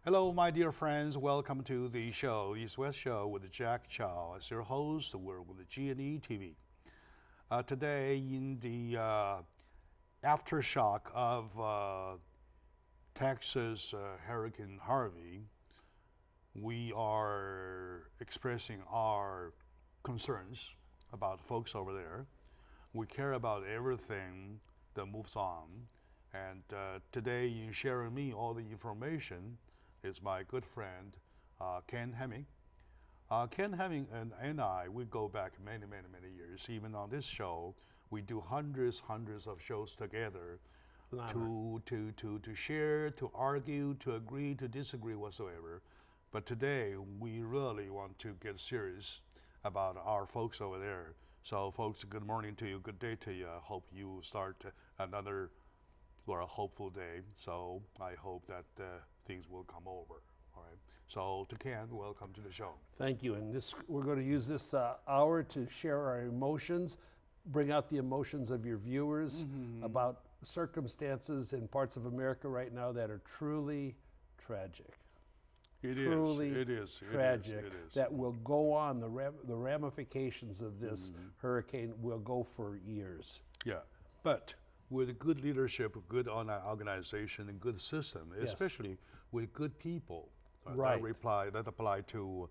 Hello, my dear friends. Welcome to the show, East West Show with Jack Chow. As your host, we're with the G&E TV. Today, in the aftershock of Texas Hurricane Harvey, we are expressing our concerns about folks over there. We care about everything that moves on. And today, in sharing me all the information, is my good friend, Ken Hemming. Ken Hemming and I, we go back many years. Even on this show, we do hundreds of shows together to share, to argue, to agree, to disagree whatsoever. But today, we really want to get serious about our folks over there. So folks, good morning to you, good day to you. I hope you start another or a hopeful day. So I hope that things will come over. All right. So to Ken, welcome to the show. Thank you. And we're going to use this hour to share our emotions, bring out the emotions of your viewers about circumstances in parts of America right now that are truly tragic. It is tragic. That will go on. The ramifications of this hurricane will go for years. Yeah, but with good leadership, good organization, and good system, especially with good people that apply to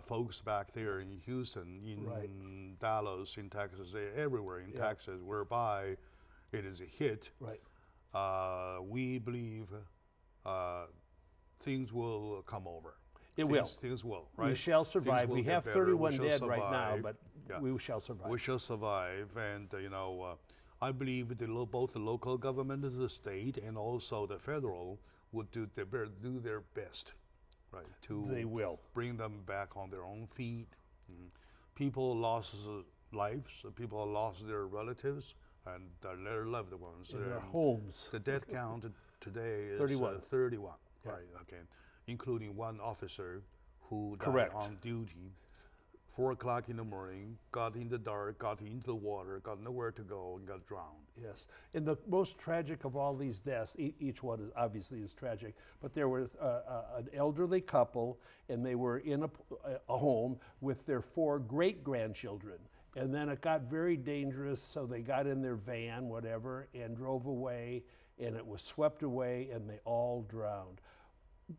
folks back there in Houston, in Dallas, in Texas, everywhere in Texas, whereby it is a hit. Right. We believe things will come over. Things will, right? We shall survive. We have 31 dead right now, but we shall survive. We shall survive, and I believe both the local government, the state, and also the federal would do their best, right? To bring them back on their own feet. People lost lives. People lost their relatives and their loved ones. In their homes. The death count today is 31. Yeah. Right. Okay, including one officer who died on duty. 4 o'clock in the morning, got in the dark, got into the water, got nowhere to go, and got drowned. Yes, and the most tragic of all these deaths, each one obviously is tragic, but there was an elderly couple, and they were in a home with their 4 great-grandchildren. And then it got very dangerous, so they got in their van, whatever, and drove away, and it was swept away, and they all drowned.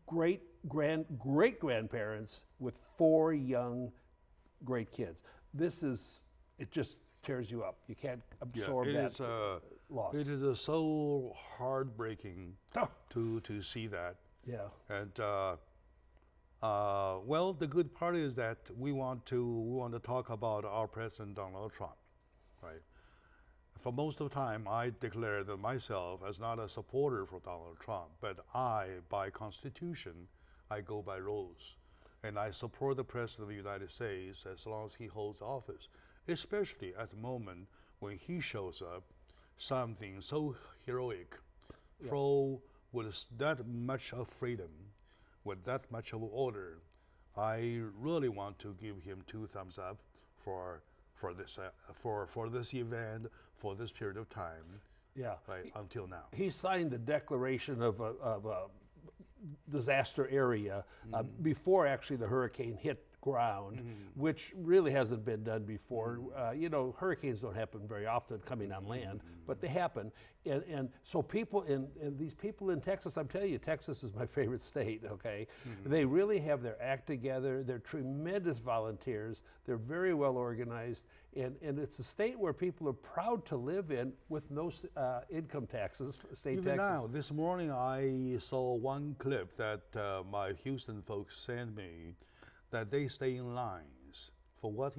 Great-grandparents with 4 young great kids. It just tears you up. You can't absorb that loss. It is so heartbreaking to see that. Yeah. And well, the good part is that we want to talk about our President Donald Trump, right? For most of the time, I declare that myself as not a supporter for Donald Trump, but by Constitution, I go by rules. And I support the President of the United States as long as he holds office, especially at the moment when he shows up something so heroic, with that much of freedom, with that much of order. I really want to give him 2 thumbs up for this event, for this period of time. Yeah. Right, until now. He signed the declaration of a disaster area before actually the hurricane hit ground, which really hasn't been done before. Hurricanes don't happen very often coming on land, but they happen. And so these people in Texas, I'm telling you, Texas is my favorite state, okay? They really have their act together. They're tremendous volunteers. They're very well organized. And it's a state where people are proud to live in with no income taxes, state Even taxes. now, this morning I saw one clip that my Houston folks sent me, that they stay in lines. For what,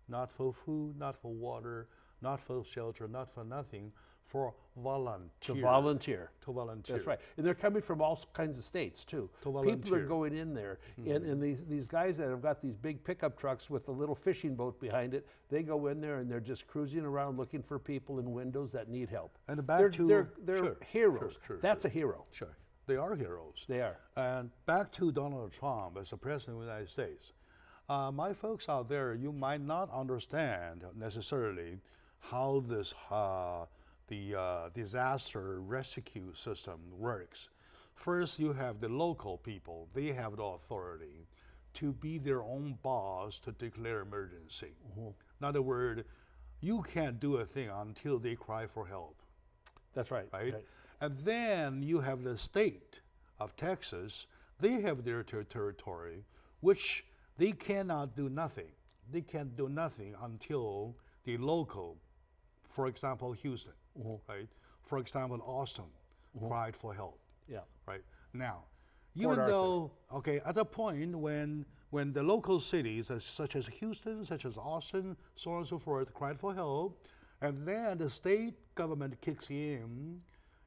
Not for food, not for water, not for shelter, not for nothing, for volunteer. To volunteer. To volunteer. That's right. And they're coming from all kinds of states, too. To volunteer. People are going in there. And these guys that have got these big pickup trucks with a little fishing boat behind it, they go in there and they're just cruising around looking for people in windows that need help. And they're heroes. That's a hero. Sure. They are heroes. They are. And back to Donald Trump as the President of the United States. My folks out there, you might not understand necessarily how this the disaster rescue system works. First, you have the local people. They have the authority to be their own boss to declare emergency. In other words, you can't do a thing until they cry for help. That's right. Right? And then you have the state of Texas. They have their territory, which they cannot do nothing. They can't do nothing until the local, for example, Houston, right? For example, Austin cried for help. Yeah. Right? Now, even though, okay, at a point when the local cities, such as Houston, such as Austin, so on and so forth, cried for help, and then the state government kicks in,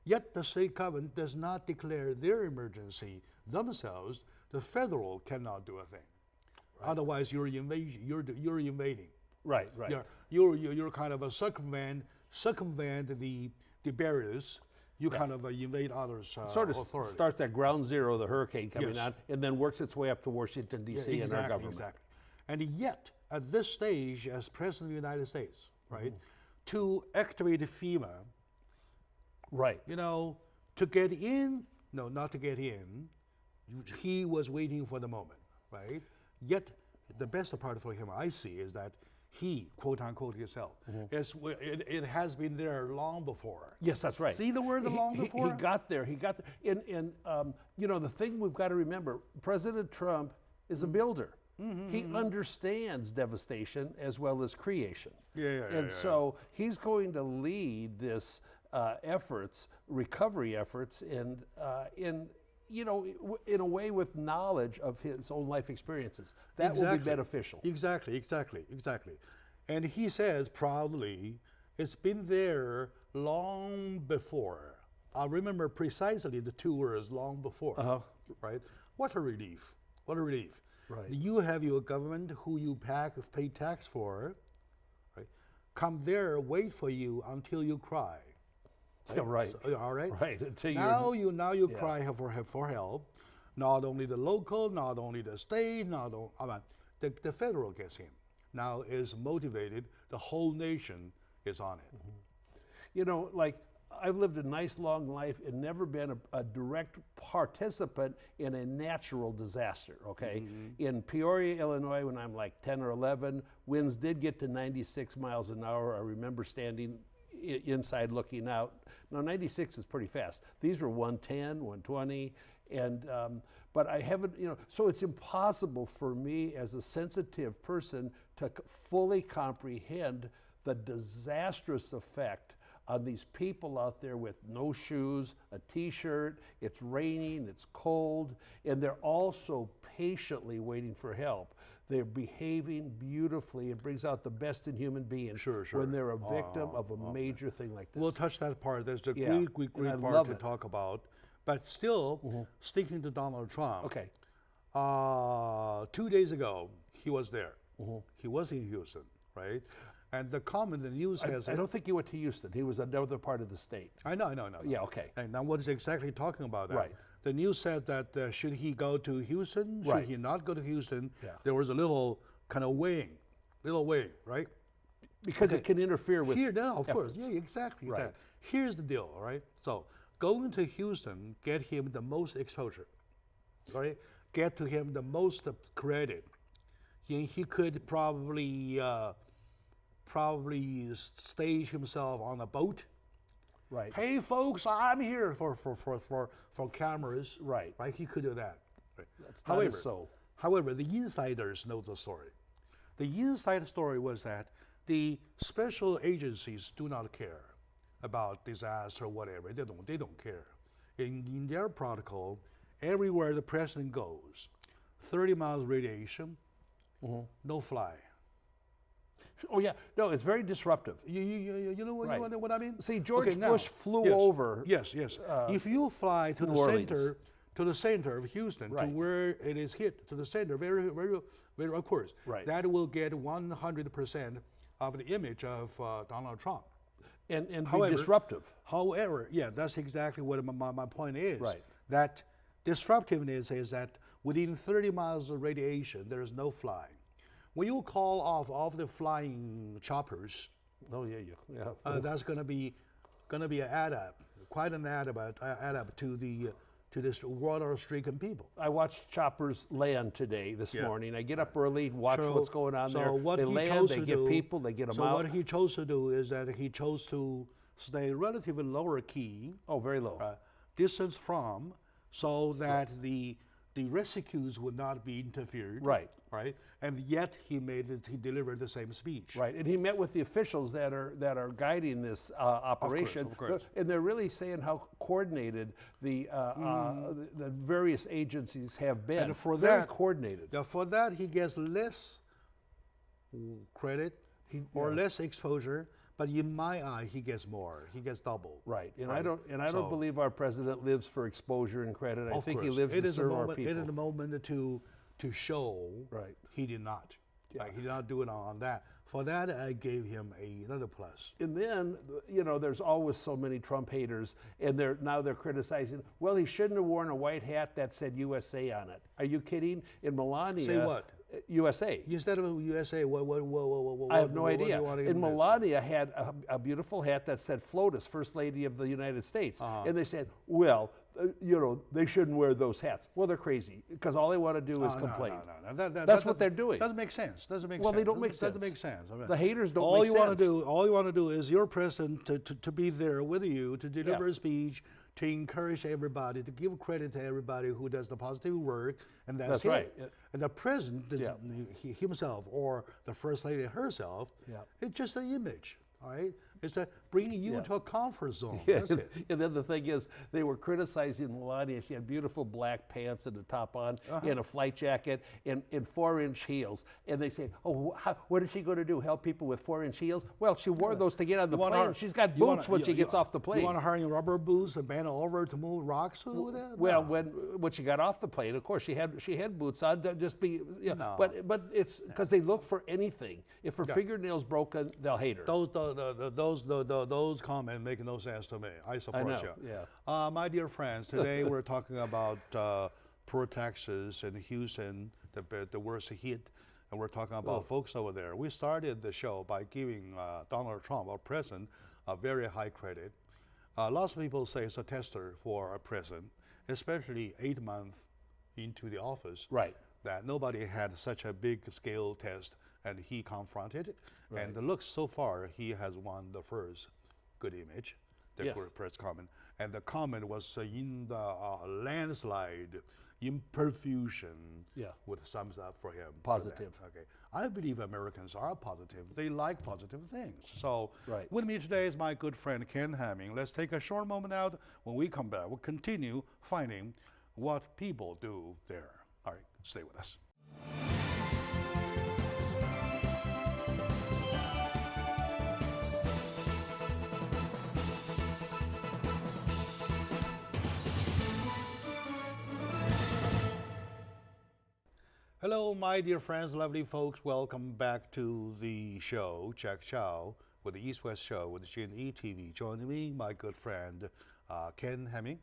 yet the state government does not declare their emergency themselves, the federal cannot do a thing. Right. Otherwise, you're invading. Right. You're kind of a circumvent the barriers. You kind of invade others' sort of authority. Starts at ground zero, the hurricane coming on, and then works its way up to Washington, D.C. and our government. Exactly. And yet, at this stage, as President of the United States, right, to activate FEMA, right, to get in, no, not to get in, he was waiting for the moment, right? Yet, the best part for him, I see, is that he, quote unquote, himself, it has been there long before. Yes, that's right. See the word long before? He got there. And the thing we've got to remember, President Trump is a builder. He understands devastation as well as creation. So he's going to lead this recovery efforts, in a way with knowledge of his own life experiences. That will be beneficial. Exactly. And he says proudly, it's been there long before. I remember precisely the 2 words, long before, right? What a relief. Right. You have your government who you pay tax for, right? Come there, wait for you until you cry. Right? Yeah, right. So, all right. Right. Until you cry for help. Not only the local, not only the state, the federal gets him. Now is motivated. The whole nation is on it. I've lived a nice long life and never been a direct participant in a natural disaster, okay? In Peoria, Illinois, when I'm like 10 or 11, winds did get to 96 miles an hour. I remember standing inside looking out. Now, 96 is pretty fast. These were 110, 120, but I haven't, so it's impossible for me as a sensitive person to fully comprehend the disastrous effect on these people out there with no shoes, a t-shirt, it's raining, it's cold, and they're also patiently waiting for help. They're behaving beautifully. It brings out the best in human beings when they're a victim of a major thing like this. We'll touch that part. There's a great part to talk about. But still, sticking to Donald Trump. Okay. 2 days ago, he was there. He was in Houston, right? And the comment the news has... I don't think he went to Houston. He was another part of the state. I know. Yeah, okay. And now what is exactly talking about that? Right. The news said that should he go to Houston? Should he not go to Houston? Yeah. There was a little kind of weighing, right? Because it can interfere with of course. efforts. Yeah, exactly. Right. Here's the deal, all right? So going to Houston, get him the most exposure, right? Get to him the most credit. He could probably stage himself on a boat. Right. Hey folks, I'm here for cameras. Right. Right. He could do that. Right. However, the insiders know the story. The inside story was that the special agencies do not care about disaster or whatever. They don't care. In their protocol, everywhere the president goes, 30 miles radiation, no fly. Oh yeah, no, it's very disruptive. You know what I mean? See, George Bush flew over. Yes. If you fly to the center of Houston, to where it is hit, to the center, very, of course, that will get 100% of the image of Donald Trump. And be disruptive. However, that's exactly what my point is. Right. That disruptiveness is that within 30 miles of radiation, there is no fly. When you call off the flying choppers, that's going to be an add up, quite an add up to the to this water-stricken people. I watched choppers land today, this morning. I get up early, watch what's going on there. They land, they get people, they get them out. So what he chose to do is that he chose to stay relatively lower key. Oh, very low. Distance from, so that the rescues would not be interfered. Right. Right. And yet he delivered the same speech. Right. And he met with the officials that are guiding this operation. Of course. And they're really saying how coordinated the various agencies have been. And for very that, coordinated. For that, he gets less credit or less exposure. But in my eye, he gets more. He gets double. Right, and I don't believe our president lives for exposure and credit. I think he lives to serve our people. It is a moment to show. Right. He did not. Yeah. He did not do it on that. For that, I gave him another plus. And then, there's always so many Trump haters, and now they're criticizing. Well, he shouldn't have worn a white hat that said USA on it. Are you kidding? In Melania. Say what? USA. Instead of USA, what I have no idea. And Melania had a beautiful hat that said FLOTUS, First Lady of the United States. And they said, well, they shouldn't wear those hats. Well, they're crazy because all they want to do is complain. No. That's what they're doing. Doesn't make sense. Well, they don't make sense. Doesn't make sense. The haters don't all make you sense. Want to do, all you want to do is your president to be there with you, to deliver a speech, to encourage everybody, to give credit to everybody who does the positive work, and that's it. Right. And the president himself or the first lady herself, it's just an image, all right? It's bringing you into a comfort zone. That's it. And then the thing is, they were criticizing Melania. She had beautiful black pants and a top on, and a flight jacket, and 4-inch heels. And they say, oh, what is she going to do? Help people with 4-inch heels? Well, she wore those to get on the plane. She's got boots when she gets off the plane. You want her in rubber boots and bend over to move rocks with that? Well, when she got off the plane, of course, she had boots on. Just be, but it's because they look for anything. If her fingernail's broken, they'll hate her. Those comments make no sense to me. I support you. Yeah. My dear friends, today we're talking about poor Texas and Houston, the worst hit, and we're talking about folks over there. We started the show by giving Donald Trump, our president, a very high credit. Lots of people say it's a tester for a president, especially 8 months into the office. Right. That nobody had such a big scale test, and he confronted it. Right. And the looks so far, he has won the first good image, the press comment. And the comment was in the landslide, in perfusion, with thumbs up for him. Positive. Okay. I believe Americans are positive. They like positive things. So with me today is my good friend Ken Hemming. Let's take a short moment out. When we come back, we'll continue finding what people do there. All right, stay with us. Hello, my dear friends, lovely folks. Welcome back to the show, Jack Chow, with the East West Show with G&E TV. Joining me, my good friend Ken Hemming,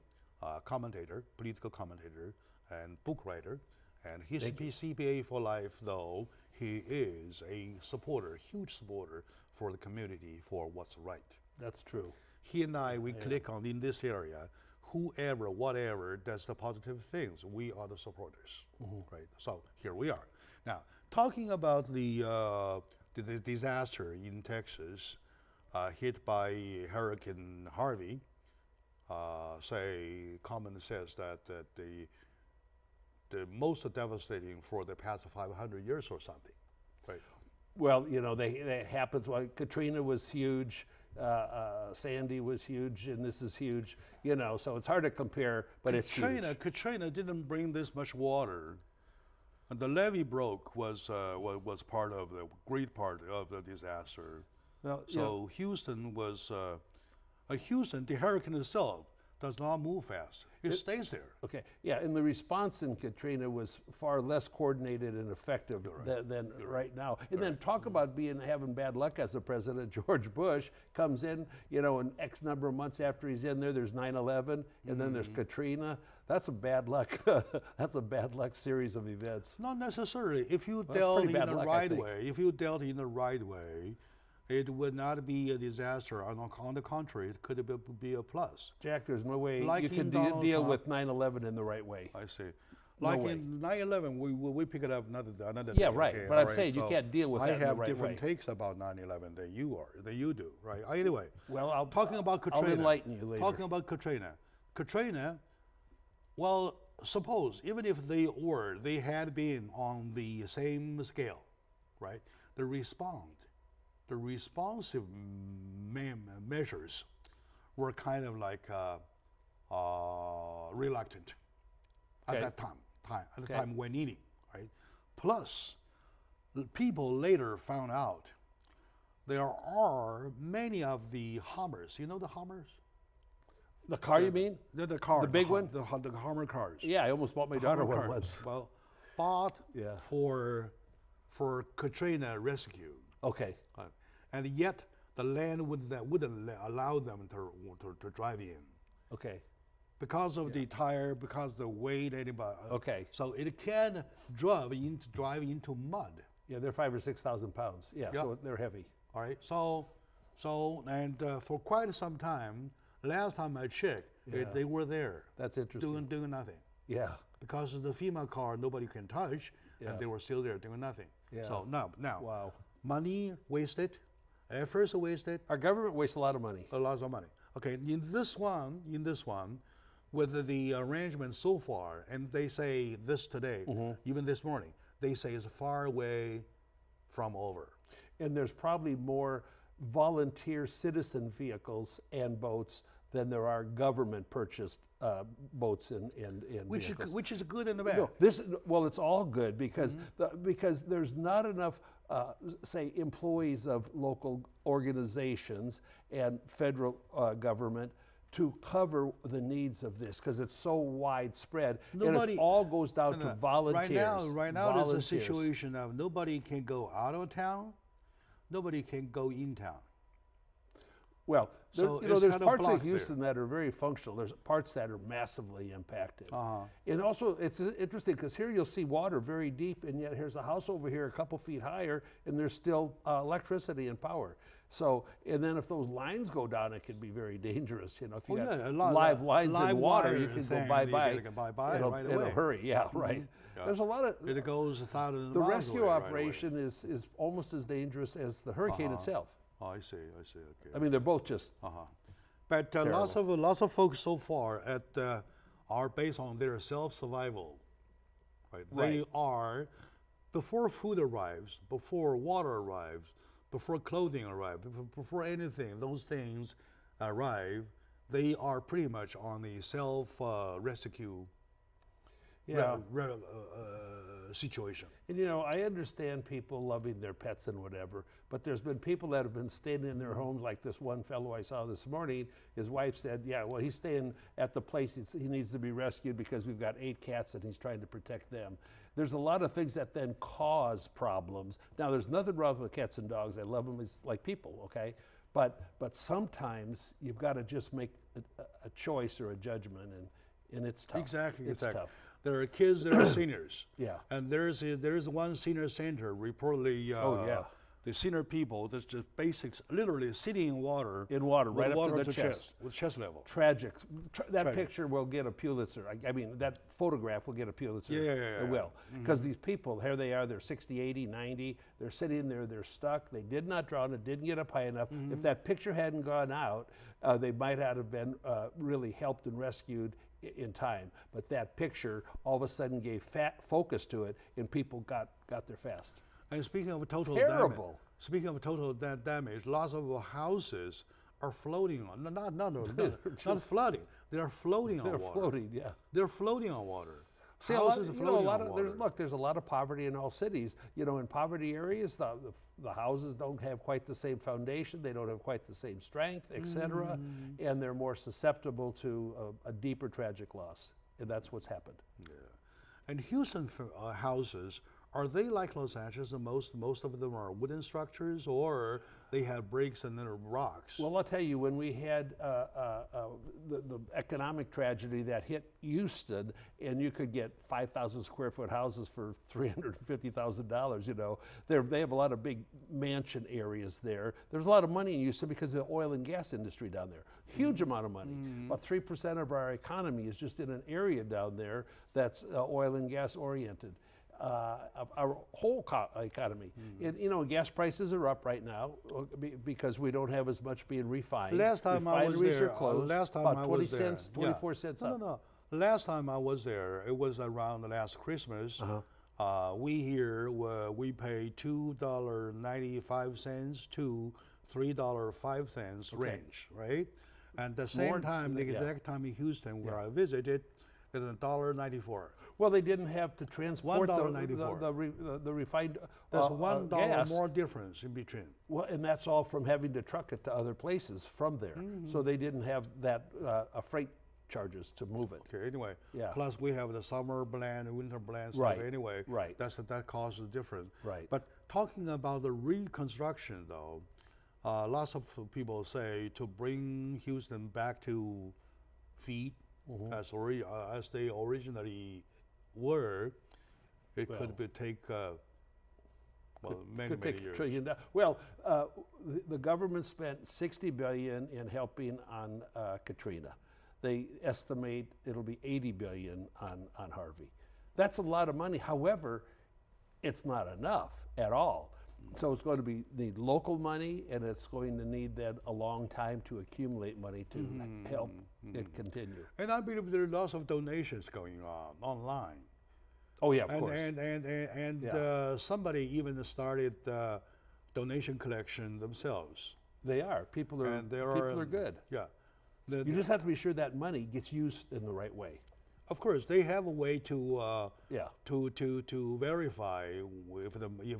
commentator, political commentator, and book writer. And he's CPA for life, though he is a supporter, huge supporter for the community, for what's right. That's true. He and I, we click on in this area. Whoever, whatever does the positive things, we are the supporters, right? So here we are. Now, talking about the disaster in Texas, hit by Hurricane Harvey, comment says that the most devastating for the past 500 years or something, right? Well, that happens. Well, Katrina was huge. Sandy was huge, and this is huge, so it's hard to compare, but it's huge. Katrina didn't bring this much water, and the levee broke was part of the great part of the disaster. Well, so Houston was, Houston, the hurricane itself does not move fast. It stays there. Okay, yeah, and the response in Katrina was far less coordinated and effective than right now. And then talk about having bad luck as a president. George Bush comes in, and X number of months after he's in there, there's 9/11, and then there's Katrina. That's a bad luck. That's a bad luck series of events. Not necessarily. If you dealt in the right way, it would not be a disaster. On the contrary, it could be a plus. Jack, there's no way Like you in can Donald deal Trump- with 9/11 in the right way. I see. No Like way. in 9/11, we pick it up another Yeah, day. right. Okay, But all I'm saying you so can't deal with I that in the have right different way. takes about 9/11 than you do, right? Anyway, Well, I'll talking about Katrina. I'll enlighten you later. Talking about Katrina. Katrina, well, suppose even if they had been on the same scale, right? The responsive measures were kind of like reluctant Okay. at that time when needing, right? Plus, the people later found out there are many of the Hummers. You know the Hummers? The car, you mean? The car, The big one? the Hummer cars. Yeah, I almost bought my daughter Hummer one cars. once. Well, bought Yeah. for Katrina rescue, Okay. and yet the land wouldn't allow them to drive in Okay. because of the tire, because the weight, anybody. Okay. So it can drive into mud. Yeah, they're 5,000 or 6,000 pounds. Yeah, Yeah. so they're heavy. All right. So for quite some time, last time I checked, Yeah. they were there That's interesting. doing nothing. Yeah. Because of the FEMA car, nobody can touch, Yeah. and they were still there doing nothing. Yeah. So now, Wow. money wasted, efforts wasted, Our government wastes a lot of money. a lot of money. Okay, in this one, with the arrangement so far, and they say this today, even this morning, they say it's far away from over. And there's probably more volunteer citizen vehicles and boats than there are government purchased boats and vehicles. Which is good and the bad. No, well, it's all good because because there's not enough, say, employees of local organizations and federal government to cover the needs of this because it's so widespread, and it all goes down to volunteers. Right now, there's a situation of nobody can go out of town, nobody can go in town. Well, So there's it's kind of parts of blocked Houston that are very functional. There's parts that are massively impacted. Uh-huh. And also, it's interesting because here you'll see water very deep, and yet here's a house over here a couple feet higher, and there's still electricity and power. So, and then if those lines go down, it can be very dangerous. You know, if you got live lines in water, you can go bye-bye in a hurry. Yeah, right. Yeah. There's a lot of... It goes 1,000 The miles rescue away operation is almost as dangerous as the hurricane itself. Oh, I see. Okay. I mean, they're both just... But lots of folks so far are based on their self-survival, right? They are, before food arrives, before water arrives, before clothing arrives, before anything, those things arrive, they are pretty much on the self-rescue situation. And you know, I understand people loving their pets and whatever, but there's been people that have been staying in their homes, like this one fellow I saw this morning. His wife said, yeah, well, he's staying at the place he needs to be rescued because we've got 8 cats and he's trying to protect them. There's a lot of things that then cause problems. Now, there's nothing wrong with cats and dogs. I love them as like people, okay? But sometimes you've got to just make a choice or a judgment, and it's tough. Exactly. It's tough. There are kids, there are seniors. Yeah. And there's one senior center reportedly. The senior people, that's just basics, literally sitting in water. Right up to the chest. With chest level. Tragic. That picture will get a Pulitzer. I mean, that photograph will get a Pulitzer. Yeah. It will. Because these people, here they are, they're 60, 80, 90. They're sitting there, they're stuck. They did not drown, it didn't get up high enough. If that picture hadn't gone out, they might not have been really helped and rescued in time. But that picture all of a sudden gave focus to it, and people got there fast. And speaking of total damage, lots of houses are floating on, not flooding. They are floating on water. They're floating, yeah. They're floating on water. See, Houses are floating on water. There's a lot of poverty in all cities. You know, in poverty areas, the houses don't have quite the same foundation. They don't have quite the same strength, et cetera, and they're more susceptible to a deeper tragic loss. And that's what's happened. Yeah. And Houston houses are they like Los Angeles? And most of them are wooden structures, or they have bricks and then rocks? Well, I'll tell you, when we had the economic tragedy that hit Houston, and you could get 5,000 square foot houses for $350,000, you know, they have a lot of big mansion areas there. There's a lot of money in Houston because of the oil and gas industry down there. Huge amount of money. About 3% of our economy is just in an area down there that's oil and gas oriented. Of our whole economy. And, you know, gas prices are up right now because we don't have as much being refined. Last time I was there, closed, last time about I 20 was there, cents, 24 cents up. No. Last time I was there, it was around the last Christmas. We here, we pay $2.95 to $3.05 range, right? And the same time, the exact time in Houston where I visited, it's $1.94. Well, they didn't have to transport the refined There's $1 gas. more difference in between. Well, and that's all from having to truck it to other places from there. So they didn't have that freight charges to move it. Okay, anyway. Yeah. Plus we have the summer blend, winter blend stuff Right. anyway. Right. That causes difference. Right. But talking about the reconstruction though, lots of people say to bring Houston back to feet as they originally were, it could take many years. Well, the government spent $60 billion in helping on Katrina. They estimate it'll be $80 billion on Harvey. That's a lot of money. However, it's not enough at all. So it's going to need local money, and it's going to need then a long time to accumulate money to help it continue. And I believe there are lots of donations going on online. Oh yeah, of course. And somebody even started donation collection themselves. They are. People are good. Yeah. You just have to be sure that money gets used in the right way. Of course, they have a way to to verify if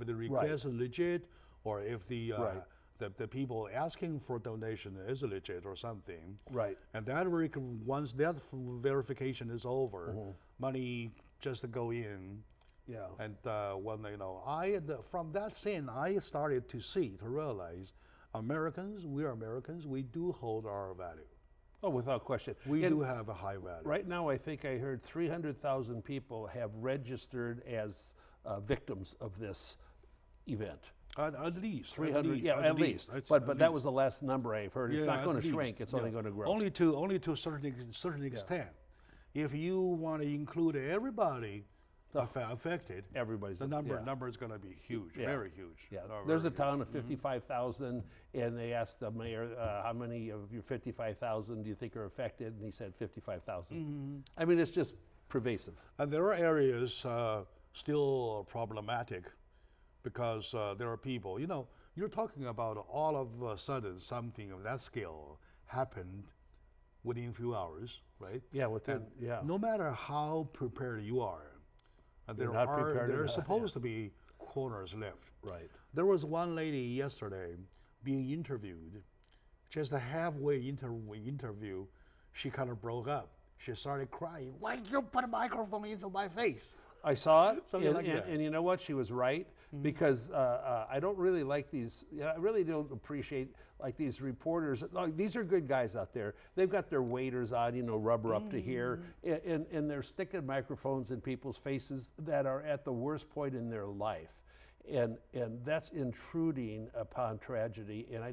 the request is legit, or if the people asking for donation is legit or something. Right. And that once that verification is over, money just go in. Yeah. And when from that scene, I started to realize, we are Americans. We do hold our value. Oh, without question. We do have a high value. Right now, I think I heard 300,000 people have registered as victims of this event. At least 300, at least. But that was the last number I've heard. It's not going to shrink. It's only going to grow. Only to a certain extent. If you want to include everybody affected, the number is going to be huge, very huge. Yeah. There's a town of 55,000, and they asked the mayor, how many of your 55,000 do you think are affected? And he said 55,000. I mean, it's just pervasive. And there are areas still problematic because there are people, you're talking about all of a sudden something of that scale happened within a few hours, right? Yeah, no matter how prepared you are, there are supposed to be corners left. Right. There was one lady yesterday being interviewed. Just a halfway interview, she kind of broke up. She started crying. Why did you put a microphone into my face? I saw it, and you know what? She was right, because I don't really like these. I really don't appreciate like these reporters. Like, these are good guys out there. They've got their waders on, rubber up to here, and they're sticking microphones in people's faces that are at the worst point in their life, and that's intruding upon tragedy. And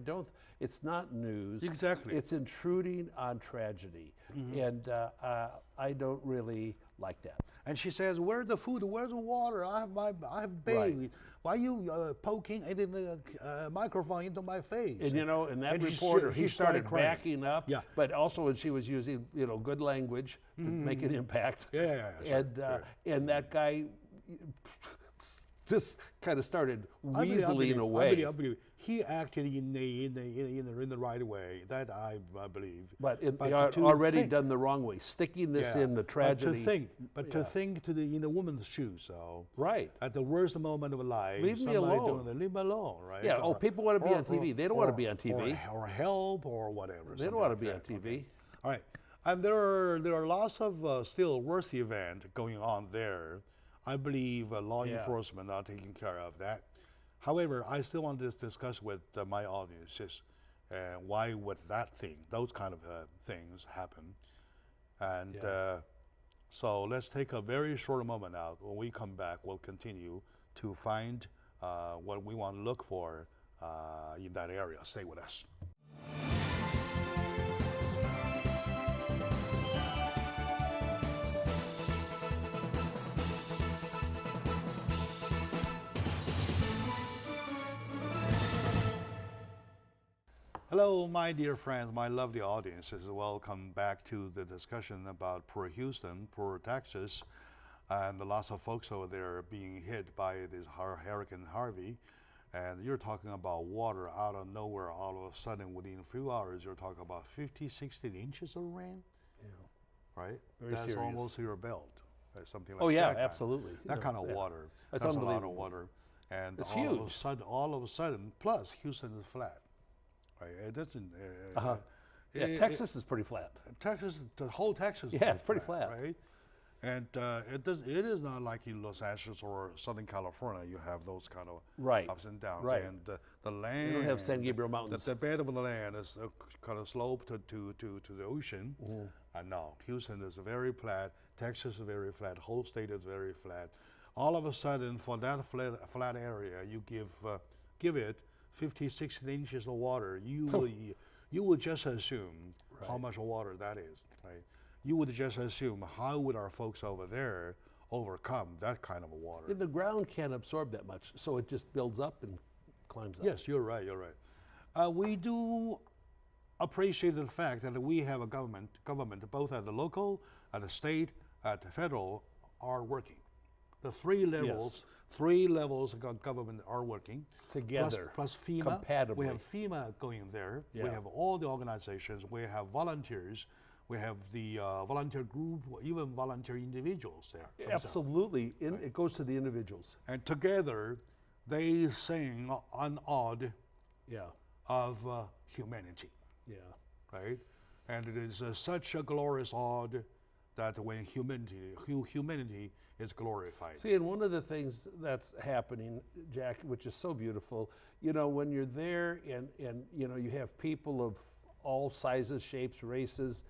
it's not news. Exactly. It's intruding on tragedy, and I don't really like that. And she says, "Where's the food? Where's the water? I have baby. Right. Why are you poking a microphone into my face?" And and that reporter, he started backing up. Yeah. But also, when she was using good language to make an impact. And that guy just kind of started weaseling away. I believe he acted in the right way. That I believe. But they are already done the wrong way, sticking this in the tragedy. But to think in the woman's shoes, so right at the worst moment of life, leave me alone. Leave me alone, right? Yeah. People want to be on TV. They don't want to be on TV. Or help or whatever. They don't want to be on TV. Okay. All right. And there are lots of still worse events going on there. I believe law enforcement are taking care of that. However, I still want to discuss with my audiences why would those kind of things happen. And so let's take a very short moment now. When we come back, we'll continue to find what we want to look for in that area. Stay with us. Hello, my dear friends, my lovely audiences. Welcome back to the discussion about poor Houston, poor Texas, and lots of folks over there being hit by this Hurricane Harvey. And you're talking about water out of nowhere, all of a sudden, within a few hours, you're talking about 50, 60 inches of rain. Yeah. Right? Very That's serious. Almost to your belt. Something like oh yeah, that absolutely. That kind of water. That's a unbelievable. lot of water. And it's all of a sudden, plus Houston is flat. Right? It doesn't. Texas is pretty flat. Texas, the whole Texas. Yeah, it's pretty flat, right? And it is not like in Los Angeles or Southern California. You have those kind of ups and downs. Right. And the land. You don't have San Gabriel Mountains. The bed of the land is kind of sloped to the ocean. And no, Houston is very flat. Texas is very flat. Whole state is very flat. All of a sudden, for that flat area, you give it 50, 60 inches of water, you would just assume how much water that is, right? You would just assume how would our folks over there overcome that kind of water. The ground can't absorb that much, so it just builds up and climbs up. Yes, you're right. We do appreciate the fact that we have a government both at the local, at the state, at the federal, are working. The three levels of government are working together, plus FEMA. Compatibly. We have FEMA going there. Yeah. We have all the organizations. We have volunteers. We have the volunteer group, even volunteer individuals there. Absolutely, it goes to the individuals. And together, they sing an ode of humanity. Yeah. Right, and it is such a glorious ode that when humanity is glorified. See, and one of the things that's happening, Jack, which is so beautiful, when you're there and you have people of all sizes, shapes, races,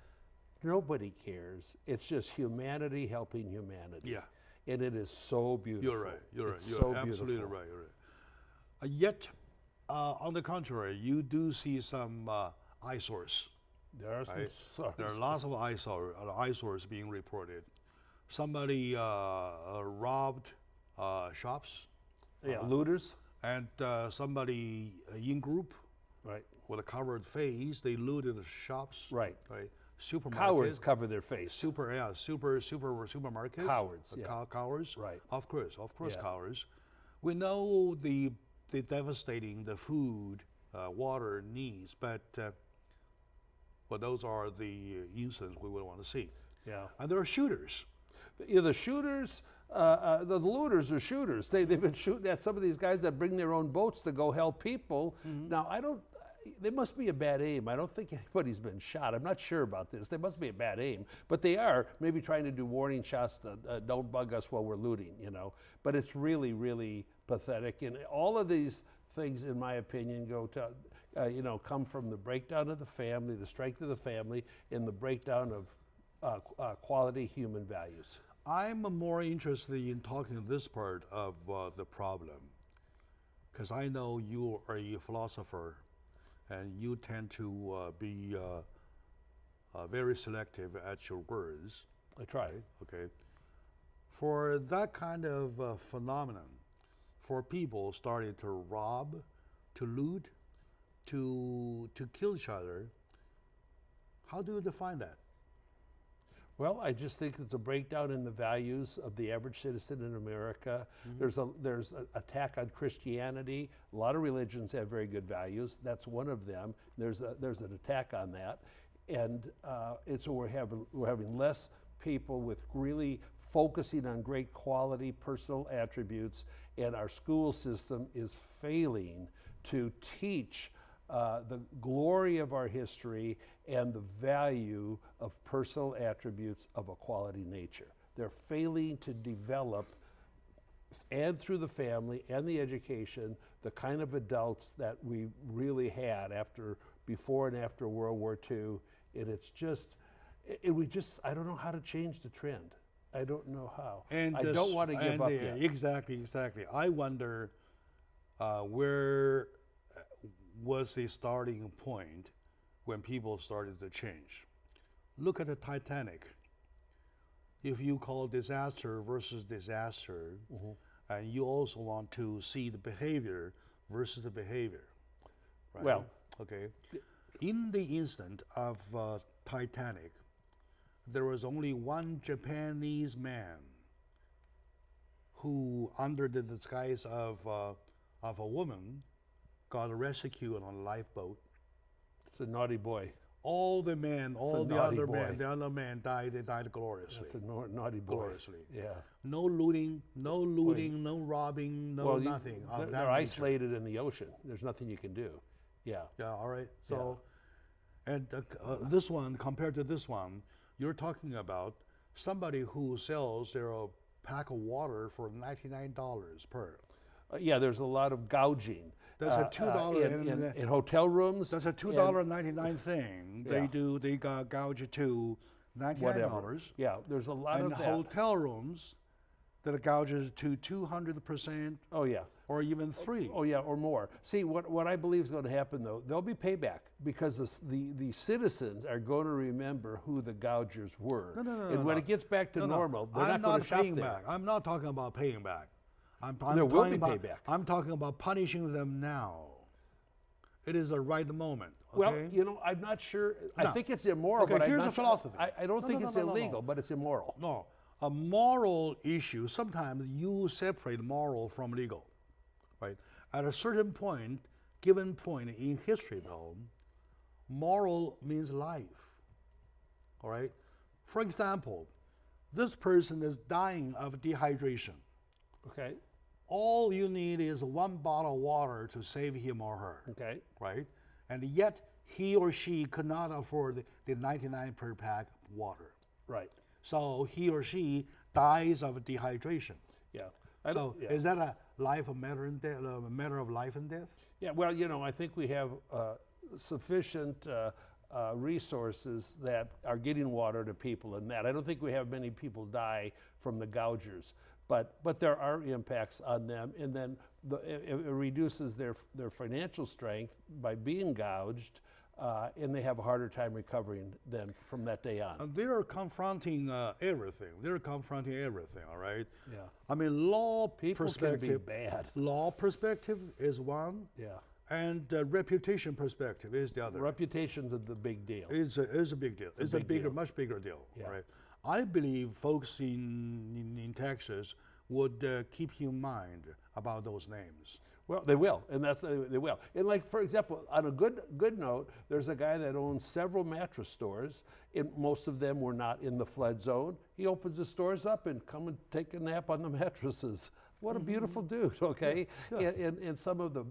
nobody cares. It's just humanity helping humanity. Yeah. And it is so beautiful. You're right. You're so absolutely beautiful. right. You're right. Yet, on the contrary, you do see some eyesores. There are some. There are lots of eyesores being reported. Somebody robbed shops. Yeah, looters. And somebody in group, right, with a covered face, they looted the shops. Right. Supermarkets. Cowards cover their face. Supermarkets. Cowards. Cowards. Right. Of course, cowards. We know the devastating the food, water needs, but those are the incidents we would want to see. Yeah. And there are shooters. The shooters, the looters are shooters. They've been shooting at some of these guys that bring their own boats to go help people. Now, they must be a bad aim. I don't think anybody's been shot. I'm not sure about this. They must be a bad aim. But they are maybe trying to do warning shots that don't bug us while we're looting, But it's really, really pathetic. And all of these things, in my opinion, go to, come from the breakdown of the family, the strength of the family, and the breakdown of quality human values. I'm more interested in talking this part of the problem, because I know you are a philosopher, and you tend to be very selective at your words. I try. Okay. For that kind of phenomenon, for people starting to rob, to loot, to kill each other, how do you define that? Well, I just think it's a breakdown in the values of the average citizen in America. There's an attack on Christianity. A lot of religions have very good values. That's one of them. There's an attack on that, and we're having less people with really focusing on great quality personal attributes, and our school system is failing to teach the glory of our history and the value of personal attributes of a quality nature. They're failing to develop and through the family and the education, the kind of adults that we really had before and after World War II. And it's just, I don't know how to change the trend. I don't know how. And I don't want to give up yet. Exactly. I wonder where was the starting point when people started to change. Look at the Titanic. If you call disaster versus disaster, and you also want to see the behavior versus the behavior, right? Well, okay. In the instant of Titanic, there was only one Japanese man who, under the disguise of a woman, got rescued on a lifeboat. It's a naughty boy. All the men, the other men died. They died gloriously. That's a naughty boy. Gloriously. Yeah. No looting, no robbing, nothing. They're isolated in the ocean. There's nothing you can do. Yeah. Yeah. All right. So, and this one compared to this one, you're talking about somebody who sells their pack of water for $99 per. Yeah, there's a lot of gouging. There's a $2 in hotel rooms. That's a $2.99 thing. Yeah. They gouge it to $99. Whatever. Yeah, there's a lot of that. And hotel rooms that gouges to 200%. Oh yeah. Or even 3. Oh yeah, or more. See, what I believe is going to happen though, there'll be payback because the citizens are going to remember who the gougers were. And when it gets back to normal, they're not going to shop there. Back. I'm not talking about paying back. There will be payback. I'm talking about punishing them now. It is the right moment. Okay? Well, you know, I'm not sure. No. I think it's immoral. Okay, but here's the philosophy. I don't think it's illegal, but it's immoral. No, a moral issue, sometimes you separate moral from legal, right? At a certain given point in history though, moral means life, all right? For example, this person is dying of dehydration. Okay. All you need is 1 bottle of water to save him or her. Okay. Right? And yet he or she could not afford the 99 per pack water. Right. So he or she dies of dehydration. Yeah. Is that a matter of life and death? Yeah. Well, you know, I think we have sufficient resources that are getting water to people in that. I don't think we have many people die from the gougers. But there are impacts on them, and then it reduces their financial strength by being gouged, and they have a harder time recovering then from that day on. They're confronting everything. All right. Yeah. I mean, law People perspective. Can be bad. Law perspective is one. Yeah. And reputation perspective is the other. Reputation's the big deal. Is a big deal. It's a much bigger deal. Yeah. Right. I believe folks in Texas would keep in mind about those names. Well, they will, and they will. And like, for example, on a good note, there's a guy that owns several mattress stores, and most of them were not in the flood zone. He opens the stores up and come and take a nap on the mattresses. What a beautiful dude, okay? Yeah. And some of the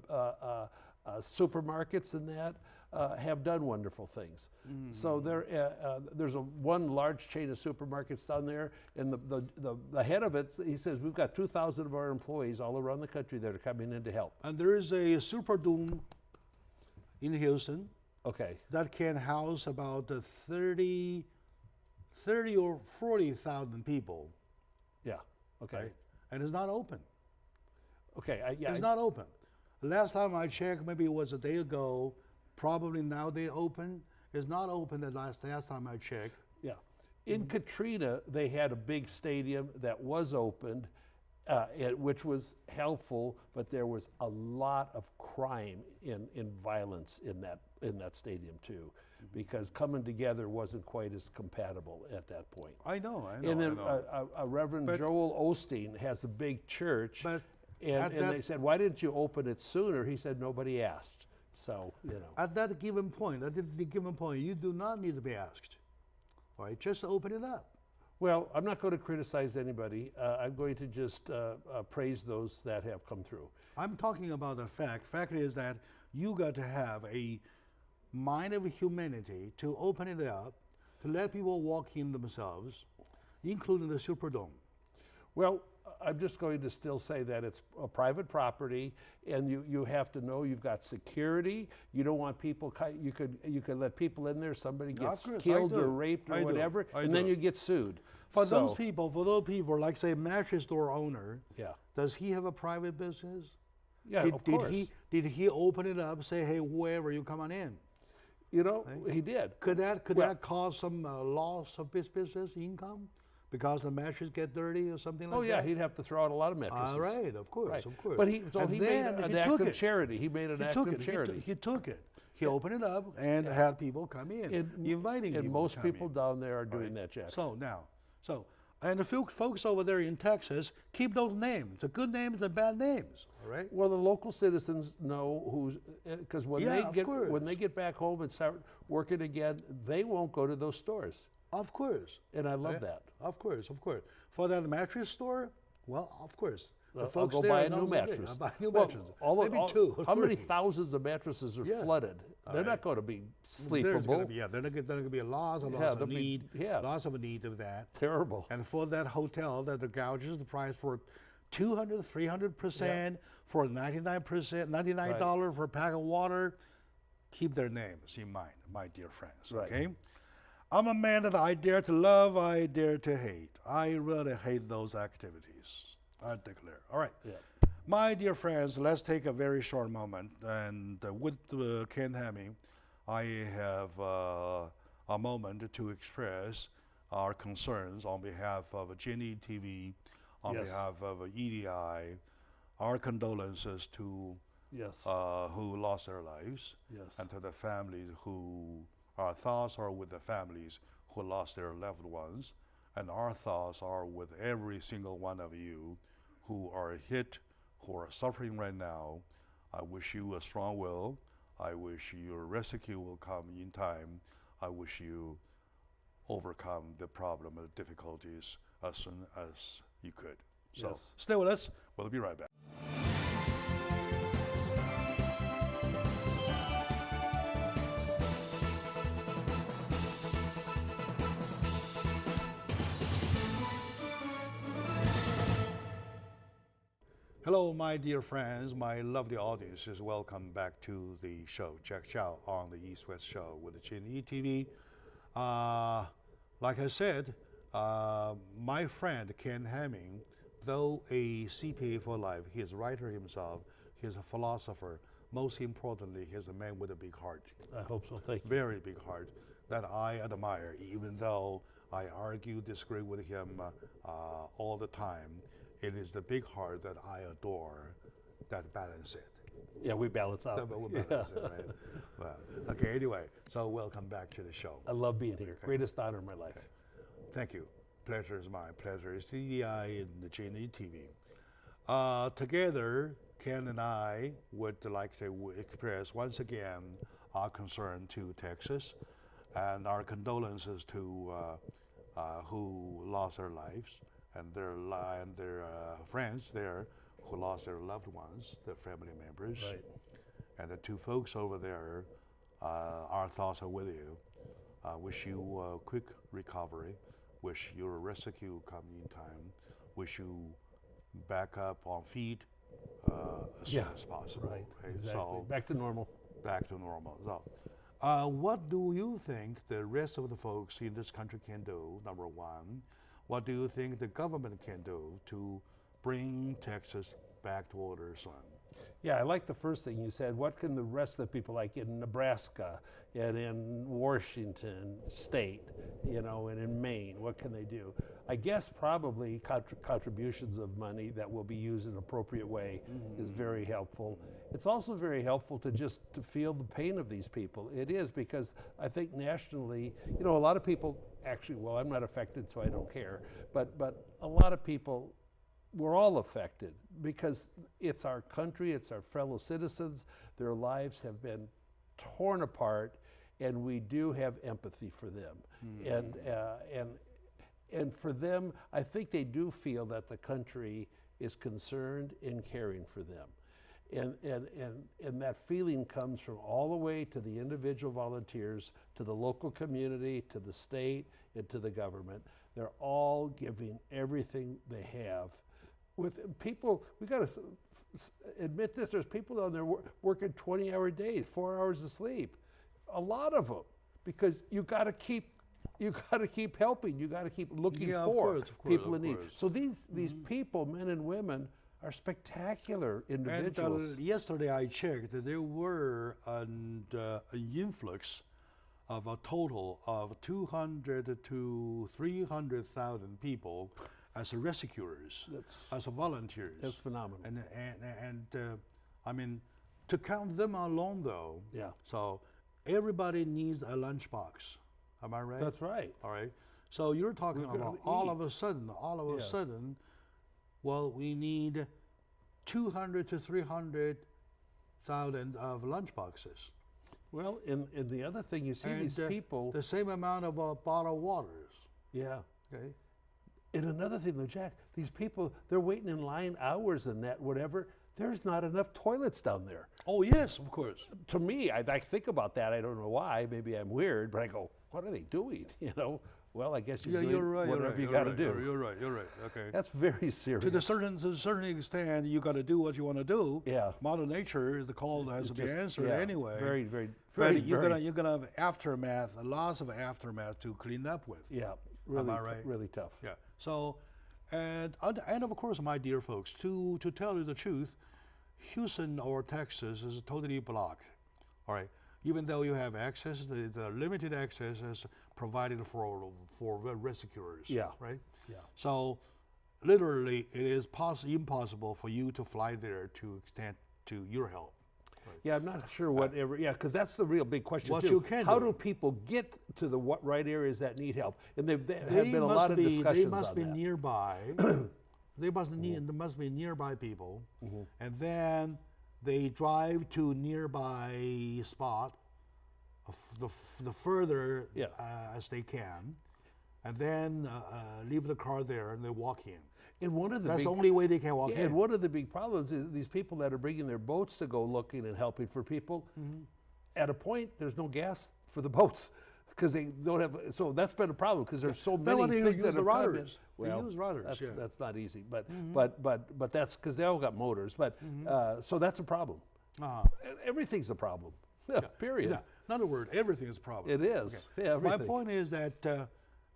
supermarkets and that have done wonderful things. So there's one large chain of supermarkets down there, and the head of it, he says, we've got 2,000 of our employees all around the country that are coming in to help. And there is a Superdome in Houston. Okay. That can house about 30 or 40,000 people. Yeah. Okay. Right? And it's not open. Okay. It's not open. Last time I checked, maybe it was a day ago. Probably now they open. It's not open the last time I checked. Yeah. In Katrina, they had a big stadium that was opened, which was helpful, but there was a lot of crime and violence in that stadium too, because coming together wasn't quite as compatible at that point. I know. And then Reverend Joel Osteen has a big church, and they said, why didn't you open it sooner? He said, nobody asked. So, you know. At that given point, you do not need to be asked. All right, just open it up. Well, I'm not going to criticize anybody. I'm going to just praise those that have come through. I'm talking about the fact. Fact is that you got to have a mind of humanity to open it up, to let people walk in themselves, including the Superdome. Well, I'm just going to still say that it's a private property, and you have to know you've got security. You don't want people. You could let people in there. Somebody gets killed or raped or whatever, and then you get sued. For those people, like say mattress store owner, yeah, does he have a private business? Yeah, of course. Did he open it up, say, hey, whoever you come on in? You know, he did. Could that cause some loss of business income because the mattress get dirty or something like that? Oh yeah, he'd have to throw out a lot of mattresses. All right, of course, of course. But he made an act of charity. He made an act of charity. He took it. He opened it up and had people come in, inviting people. And most people down there are doing that, Jack. And the folks over there in Texas, keep those names. The good names and bad names, all right? Well, the local citizens know who's, because when they get back home and start working again, they won't go to those stores. Of course. And I love that. Of course. For that mattress store, well, of course. The I'll go buy a new mattress. I'll buy a new mattress. Maybe two or how three. many thousands of mattresses are flooded? They're not going to be sleepable. There's going to be lots of need. Lots of need of that. Terrible. And for that hotel that gouges the price for 200, 300%, for $99 for a pack of water, keep their names in mind, my dear friends, okay? I'm a man that I dare to love, I dare to hate. I really hate those activities. I declare. All right. Yeah. My dear friends, let's take a very short moment. And with Ken Hemming, I have a moment to express our concerns on behalf of G&E TV, on behalf of EDI, our condolences to who lost their lives, and to the families who, our thoughts are with the families who lost their loved ones, and our thoughts are with every single one of you who are hit, who are suffering right now. I wish you a strong will. I wish your rescue will come in time. I wish you overcome the problem and the difficulties as soon as you could. So stay with us. We'll be right back. Hello, my dear friends, my lovely audiences. Welcome back to the show, Jack Chow on the East West Show with G&E TV. Like I said, my friend Ken Hemming, though a CPA for life, he is a writer himself, he's a philosopher. Most importantly, he's a man with a big heart. I hope so, thank you. Very big heart that I admire, even though I argue, disagree with him all the time. It is the big heart that I adore that balance it. Yeah, we balance out. We balance it, right? Well, okay, anyway, so welcome back to the show. I love being here. Greatest honor in my life. Thank you. Pleasure is mine. Pleasure is EDI and the G&E TV. Together, Ken and I would like to express once again our concern to Texas and our condolences to who lost their lives, and their friends there who lost their loved ones, their family members. Right. And the two folks over there, our thoughts are with you. Wish you a quick recovery. Wish your rescue come in time. Wish you back up on feet as soon as possible. Right, okay? exactly. So back to normal. Back to normal. So, what do you think the rest of the folks in this country can do, number one? What do you think the government can do to bring Texas back to order soon? Yeah, I like the first thing you said. What can the rest of the people, like in Nebraska and in Washington State, you know, and in Maine, what can they do? I guess probably contributions of money that will be used in an appropriate way is very helpful. It's also very helpful to just to feel the pain of these people. It is, because I think nationally, you know, a lot of people actually, well, I'm not affected, so I don't care, but a lot of people, we're all affected because it's our country, it's our fellow citizens, their lives have been torn apart, and we do have empathy for them. And for them, I think they do feel that the country is concerned in caring for them. And that feeling comes from all the way to the individual volunteers, to the local community, to the state, and to the government. They're all giving everything they have with people, we got to admit this, there's people down there working 20-hour days, 4 hours of sleep. A lot of them, because you got to keep helping. You got to keep looking for people in need. So these people, men and women, are spectacular individuals. And yesterday I checked, there were an influx of a total of 200 to 300,000 people as rescuers, as volunteers. That's phenomenal. And I mean, to count them alone though. Yeah. So everybody needs a lunchbox. Am I right? That's right. All right. So you're talking about all of a sudden, well, we need 200 to 300,000 of lunchboxes. Well, and the other thing you see, And these people. the same amount of bottled waters. Yeah. Okay. And another thing though, Jack, these people, they're waiting in line hours and that, whatever. There's not enough toilets down there. Oh, yes, of course. To me, I think about that. I don't know why. Maybe I'm weird, but I go, what are they doing? You know? Well, I guess you're doing whatever you got to do. You're right. Okay. That's very serious. To a certain extent, you got to do what you want to do. Yeah. Mother Nature is the call that has to be answered anyway. Very. But you're gonna have aftermath, lots of aftermath to clean up with. Yeah. Really, Am I right? Really tough. Yeah. So, and of course, my dear folks, to tell you the truth, Houston or Texas is totally blocked. All right. Even though you have access, the limited access is provided for rescuers. Yeah. Right. Yeah. So, literally, it is impossible for you to fly there to extend to your help. Right. Yeah, I'm not sure whatever. Yeah, because that's the real big question What too. you can How do. do people get to the right areas that need help? And there have been a lot of discussions They must on be that. nearby. They must be nearby people, and then they drive to nearby spot, the further as they can, and then leave the car there and they walk in. And one of the That's the only way they can walk in. And one of the big problems is these people that are bringing their boats to go looking and helping for people. At a point, there's no gas for the boats because they don't have. So that's been a problem because there's so many things that have come in. Well, they use rudders. That's not easy, but that's because they all got motors. But so that's a problem. Everything's a problem. Period. Yeah. In other words, everything is a problem. It is. Okay. Yeah, everything. My point is that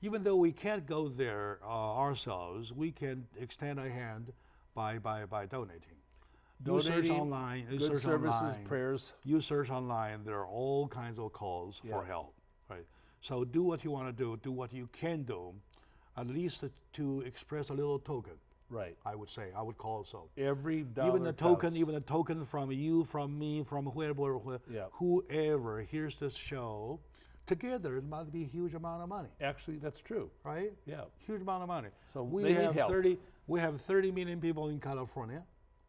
even though we can't go there ourselves, we can extend a hand by donating. You search online. You good search services, online, prayers. You search online. There are all kinds of calls for help. Right. So do what you want to do. Do what you can do, at least to express a little token. Right. I would say. I would call it so. Every dollar even a counts. token from you, from me, from whoever hears this show. Together, it might be a huge amount of money. Actually, that's true. Right? Yeah. Huge amount of money. So we have 30 million people in California.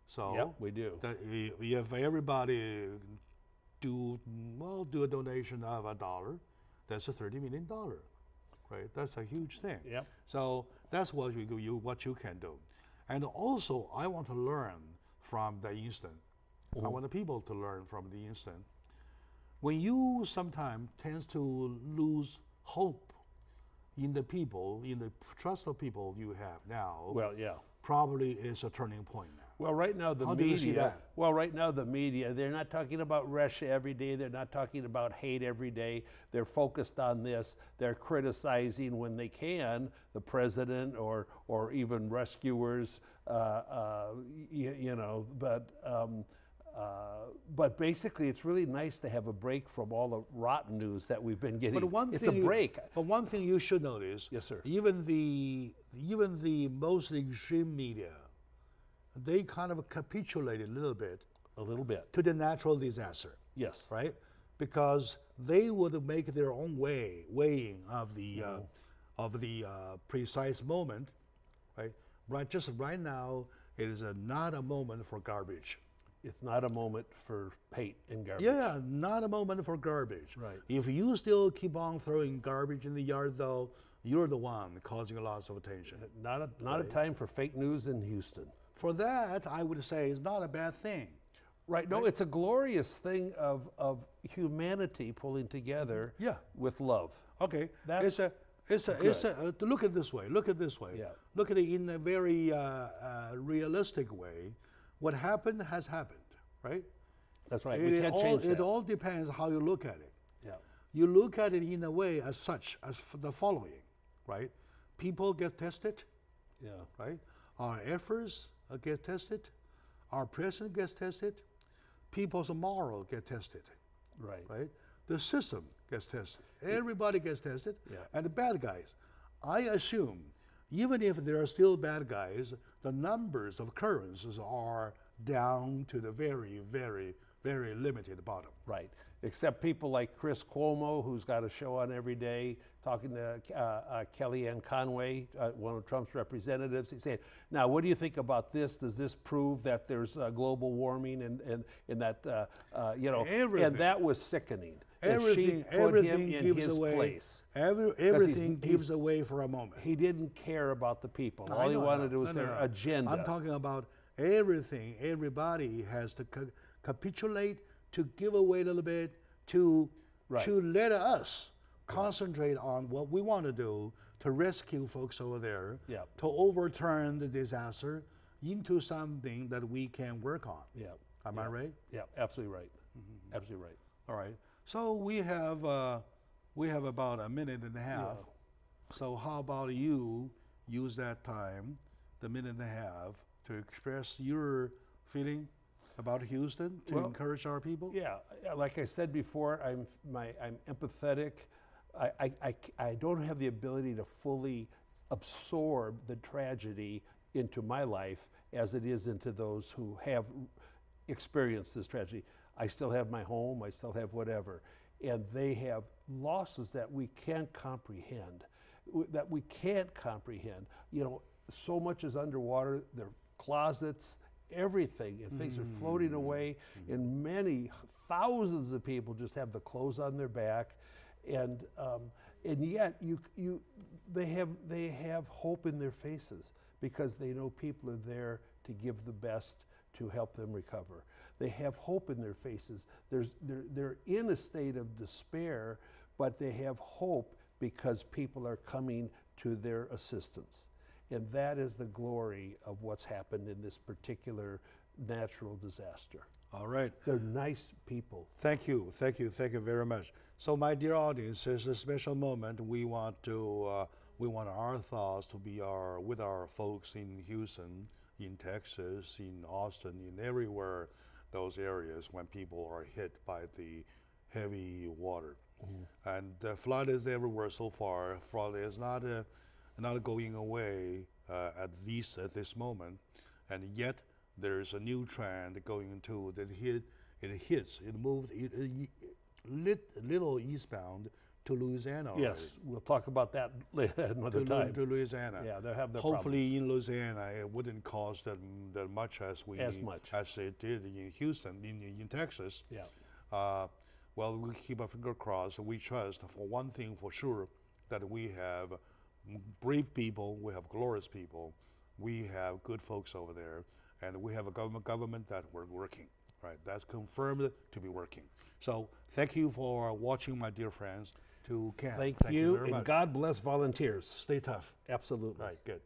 So yeah, we do. If everybody do a donation of $1, that's a $30 million. Right? That's a huge thing. Yeah. So that's what you can do. And also, I want to learn from the instant. I want the people to learn from the instant. When you sometimes tend to lose hope in the people, in the trust of people you have now, well, yeah, probably is a turning point now. Well, right now the How do you see media. that? Well, right now the media. They're not talking about Russia every day. They're not talking about hate every day. They're focused on this. They're criticizing when they can the president or even rescuers. But basically, it's really nice to have a break from all the rotten news that we've been getting. It's a break. But one thing you should notice, yes, sir. Even the most extreme media, they kind of capitulated a little bit to the natural disaster. Yes. Right? Because they would make their own weighing of the precise moment. Right. Just right now, it is not a moment for garbage. It's not a moment for hate and garbage. Yeah, not a moment for garbage. Right. If you still keep on throwing garbage in the yard, though, you're the one causing lots of attention. Not a time for fake news in Houston. For that, I would say is not a bad thing. Right. No, it's a glorious thing of humanity pulling together with love. Okay. Look at it this way. Look at it this way. Yeah. Look at it in a very realistic way. What happened has happened, right? That's right. We can't change that. It all depends how you look at it. Yeah. You look at it in a way as such, as the following, right? People get tested, Yeah. right? Our efforts get tested. Our president gets tested. People's moral get tested, Right. right? The system gets tested. Everybody gets tested. Yeah. And the bad guys. I assume, even if there are still bad guys, the numbers of occurrences are down to the very, very, very limited bottom. Right. Except people like Chris Cuomo, who's got a show on every day, talking to Kellyanne Conway, one of Trump's representatives. He's saying, now, what do you think about this? Does this prove that there's global warming and that, you know, Everything. and that was sickening. Everything, That she put everything him in gives his away. place. Everything gives away for a moment. He didn't care about the people. No, All I he know, wanted was their agenda. I'm talking about everything. Everybody has to capitulate, to give away a little bit, to let us concentrate on what we want to do to rescue folks over there, Yeah. to overturn the disaster into something that we can work on. Yeah. Am I right? Yeah, absolutely right. Absolutely right. All right. So we have about a minute and a half. So how about you use that time, the minute and a half, to express your feeling about Houston, to encourage our people? Yeah, like I said before, I'm empathetic. I don't have the ability to fully absorb the tragedy into my life as it is into those who have experienced this tragedy. I still have my home, I still have whatever, and they have losses that we can't comprehend, You know, so much is underwater, their closets, everything, and things are floating away, and many thousands of people just have the clothes on their back, and yet they have hope in their faces because they know people are there to give the best to help them recover. They have hope in their faces. They're in a state of despair, but they have hope because people are coming to their assistance. And that is the glory of what's happened in this particular natural disaster. All right. They're nice people. Thank you very much. So, my dear audience, it's a special moment. We want our thoughts to be with our folks in Houston, in Texas, in Austin, in everywhere, those areas when people are hit by the heavy water. And the flood is everywhere so far. Flood is not going away, at least at this moment, and yet there's a new trend going into that it moved little eastbound to Louisiana already. Yes, we'll talk about that another time. To Louisiana. Yeah, they'll have their Hopefully problems. in Louisiana it wouldn't cost that much as it did in Houston, in Texas. Yeah. Well, we keep our finger crossed. We trust, for one thing for sure, that we have brave people, we have glorious people, we have good folks over there, and we have a government that we're working, right? That's confirmed to be working. So thank you for watching, my dear friends. To Ken. Thank you you, very and much. God bless volunteers. Stay tough. Absolutely. Right, good.